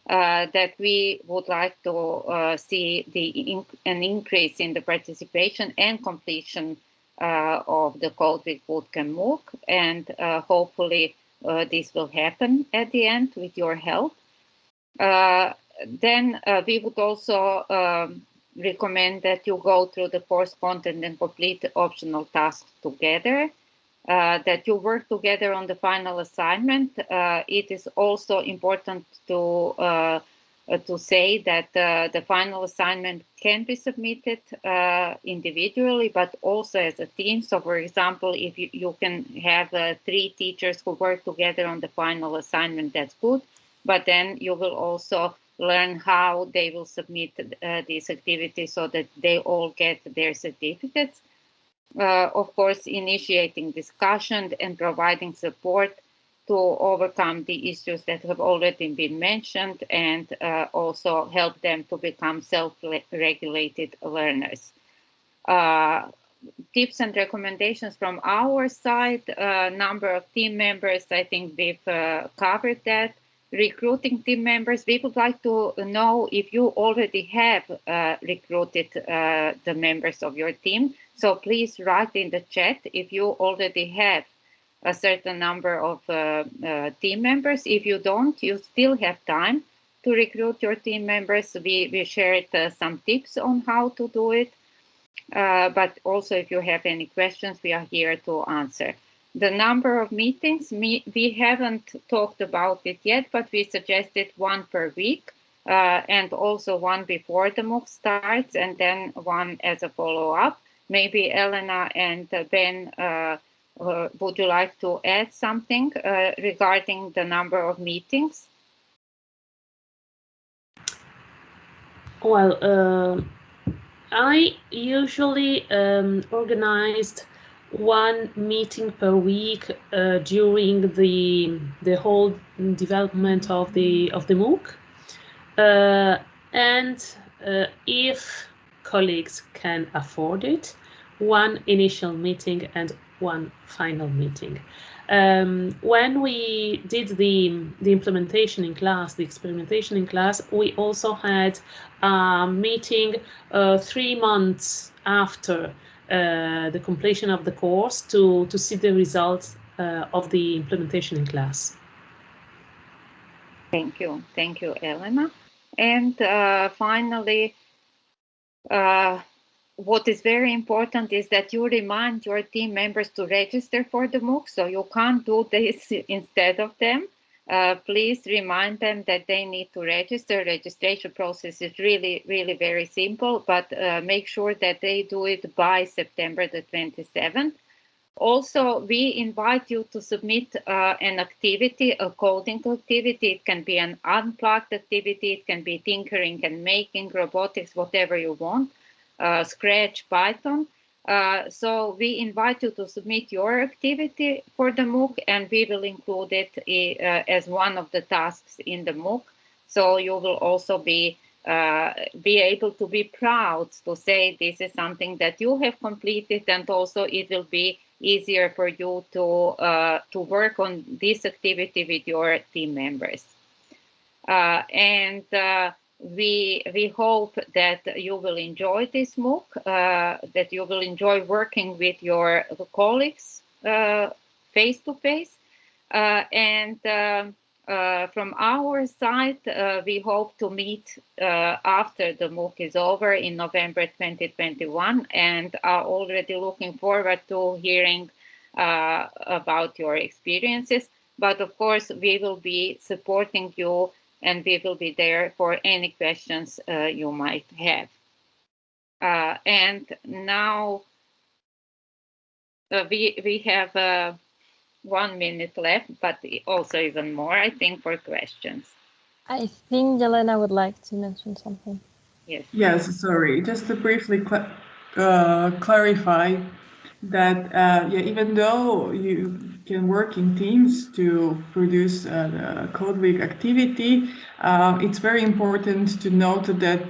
that we would like to see an increase in the participation and completion of the Code Week Bootcamp MOOC, and hopefully this will happen at the end with your help. Then we would also recommend that you go through the course content and complete the optional tasks together, that you work together on the final assignment. It is also important to say that the final assignment can be submitted individually, but also as a team. So, for example, if you can have 3 teachers who work together on the final assignment, that's good. But then you will also learn how they will submit these activities so that they all get their certificates. Of course, initiating discussion and providing support to overcome the issues that have already been mentioned, and also help them to become self-regulated learners. Tips and recommendations from our side, number of team members, I think we've covered that. Recruiting team members, we would like to know if you already have recruited the members of your team. So please write in the chat if you already have a certain number of team members. If you don't, you still have time to recruit your team members. We shared some tips on how to do it. But also, if you have any questions, we are here to answer. The number of meetings, we haven't talked about it yet, but we suggested 1 per week, and also 1 before the MOOC starts, and then 1 as a follow-up. Maybe Elena and Ben, would you like to add something regarding the number of meetings? Well, I usually organized 1 meeting per week during the whole development of the MOOC, and if colleagues can afford it, 1 initial meeting and 1 final meeting. When we did the implementation in class, the experimentation in class, we also had a meeting 3 months after the completion of the course to see the results of the implementation in class. Thank you, Elena. And finally, what is very important is that you remind your team members to register for the MOOC, so you can't do this instead of them. Please remind them that they need to register. Registration process is really, really very simple, but make sure that they do it by September the 27th. Also, we invite you to submit an activity, a coding activity. It can be an unplugged activity, it can be tinkering and making, robotics, whatever you want, Scratch, Python. So we invite you to submit your activity for the MOOC, and we will include it as one of the tasks in the MOOC. So you will also be able to be proud to say this is something that you have completed, and also it will be easier for you to work on this activity with your team members. And we hope that you will enjoy this MOOC, that you will enjoy working with your colleagues face to face. And from our side, we hope to meet after the MOOC is over in November 2021, and are already looking forward to hearing about your experiences. But of course, we will be supporting you, and we will be there for any questions you might have. And now we have 1 minute left, but also even more, I think, for questions. I think Jelena would like to mention something. Yes. Yes, sorry. Just to briefly clarify that even though you can work in teams to produce the Code Week activity, it's very important to note that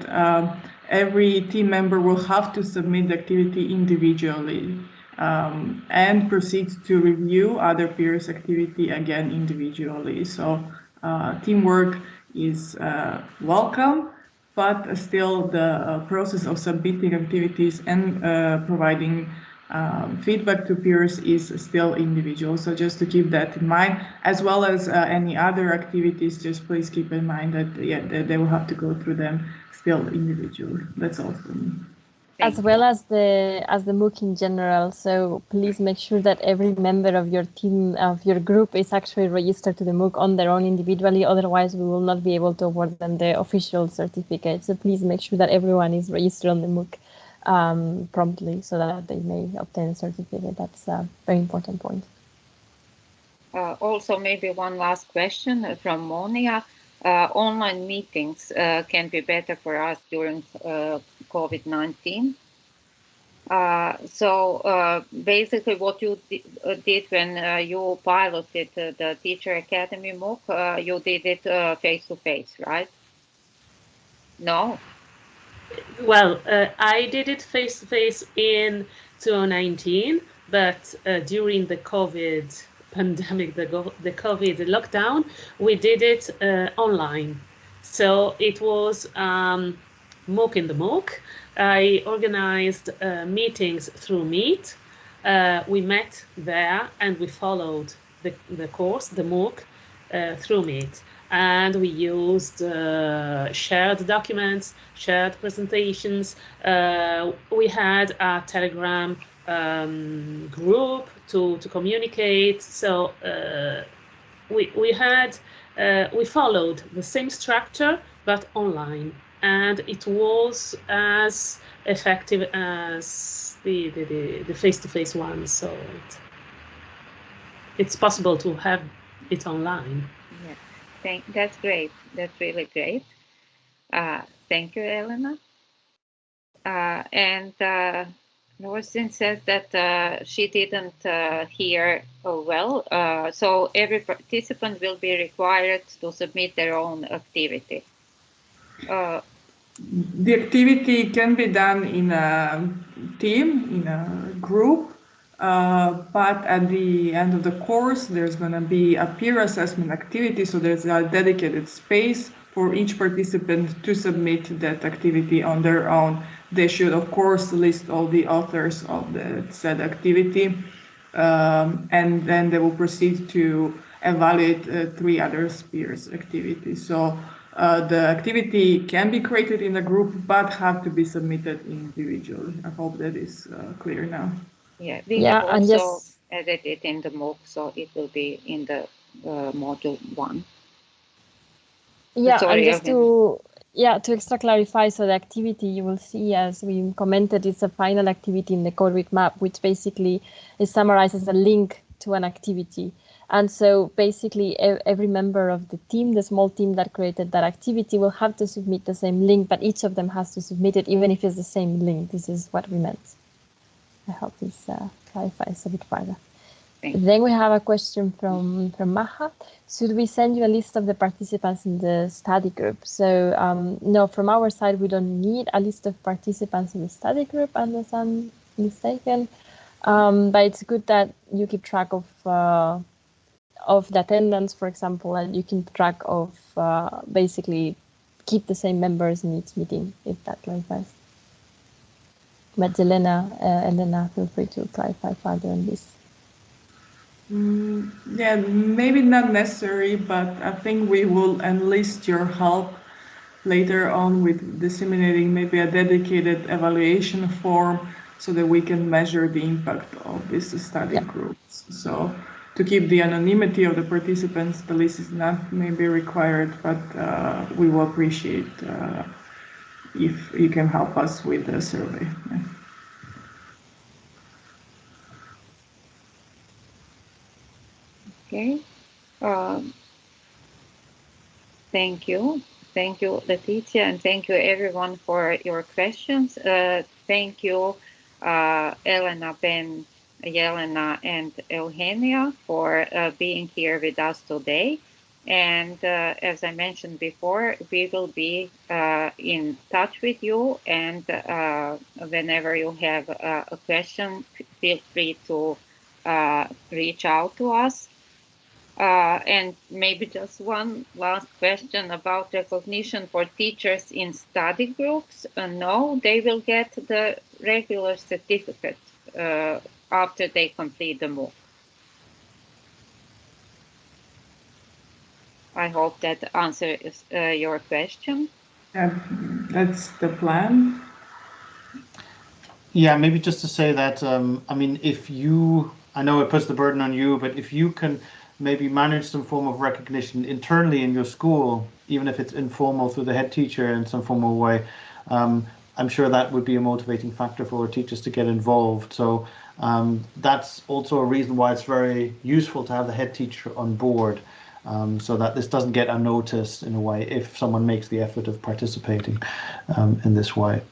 every team member will have to submit the activity individually and proceed to review other peers' activity again individually. So teamwork is welcome, but still the process of submitting activities and providing feedback to peers is still individual. So just to keep that in mind, as well as any other activities, just please keep in mind that they will have to go through them still individually. That's all for me. As well as the MOOC in general. So please make sure that every member of your team, of your group, is actually registered to the MOOC on their own individually. Otherwise, we will not be able to award them the official certificate. So please make sure that everyone is registered on the MOOC promptly, so that they may obtain a certificate. That's a very important point. Also, maybe one last question from Monia. Online meetings can be better for us during COVID-19. So basically what you did when you piloted the Teacher Academy MOOC, you did it face-to-face, right? No? Well, I did it face-to-face in 2019, but during the COVID pandemic, the COVID lockdown, we did it online. So it was MOOC in the MOOC. I organized meetings through Meet. We met there and we followed the course, the MOOC, through Meet. And we used shared documents, shared presentations. We had a Telegram group to communicate. So we followed the same structure, but online. And it was as effective as the face-to-face one. So it's possible to have it online. Yeah. That's great. That's really great. Thank you, Elena. And Rosin says that she didn't hear well. So every participant will be required to submit their own activity. The activity can be done in a team, in a group, but at the end of the course, there's going to be a peer assessment activity. So there's a dedicated space for each participant to submit that activity on their own. They should, of course, list all the authors of the said activity, and then they will proceed to evaluate 3 other peers' activities. So the activity can be created in a group, but have to be submitted individually. I hope that is clear now. Yeah, we have also added it in the MOOC, so it will be in the module 1. Yeah, and just to extra clarify, so the activity you will see, as we commented, is a final activity in the Code Week map, which basically is summarized as a link to an activity. And so basically every member of the team, the small team that created that activity, will have to submit the same link, but each of them has to submit it even if it's the same link. This is what we meant. I hope this clarifies a bit further. Then we have a question from Maha. Should we send you a list of the participants in the study group? So no, from our side, we don't need a list of participants in the study group, unless I'm mistaken. But it's good that you keep track of the attendance, for example, and you can track of basically keep the same members in each meeting, if that clarifies. But Elena, feel free to clarify further on this. Yeah, maybe not necessary, but I think we will enlist your help later on with disseminating maybe a dedicated evaluation form so that we can measure the impact of these study groups. So to keep the anonymity of the participants, the list is not maybe required, but we will appreciate if you can help us with the survey. Yeah. Okay. Thank you. Thank you, Leticia, and thank you everyone for your questions. Thank you, Elena, Ben, Yelena, and Eugenia for being here with us today. And as I mentioned before, we will be in touch with you. And whenever you have a question, feel free to reach out to us. And maybe just one last question about recognition for teachers in study groups. No, they will get the regular certificate after they complete the MOOC. I hope that answers your question. That's the plan. Yeah, maybe just to say that, I mean, if you, I know it puts the burden on you, but if you can maybe manage some form of recognition internally in your school, even if it's informal through the head teacher in some formal way, I'm sure that would be a motivating factor for teachers to get involved. So that's also a reason why it's very useful to have the head teacher on board, so that this doesn't get unnoticed in a way if someone makes the effort of participating in this way.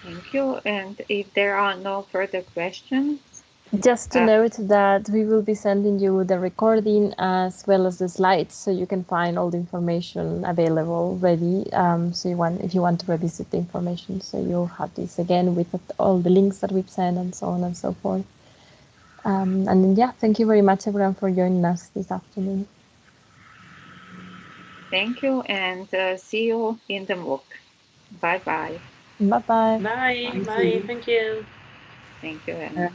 Thank you. And if there are no further questions, Just to note that we will be sending you the recording as well as the slides, so you can find all the information available ready. So if you want to revisit the information, so you'll have this again with all the links that we've sent and so on and so forth. And then, yeah, thank you very much, everyone, for joining us this afternoon. thank you, and see you in the MOOC. Bye-bye. Bye-bye. Bye. Bye. Thank you. Thank you, Anna.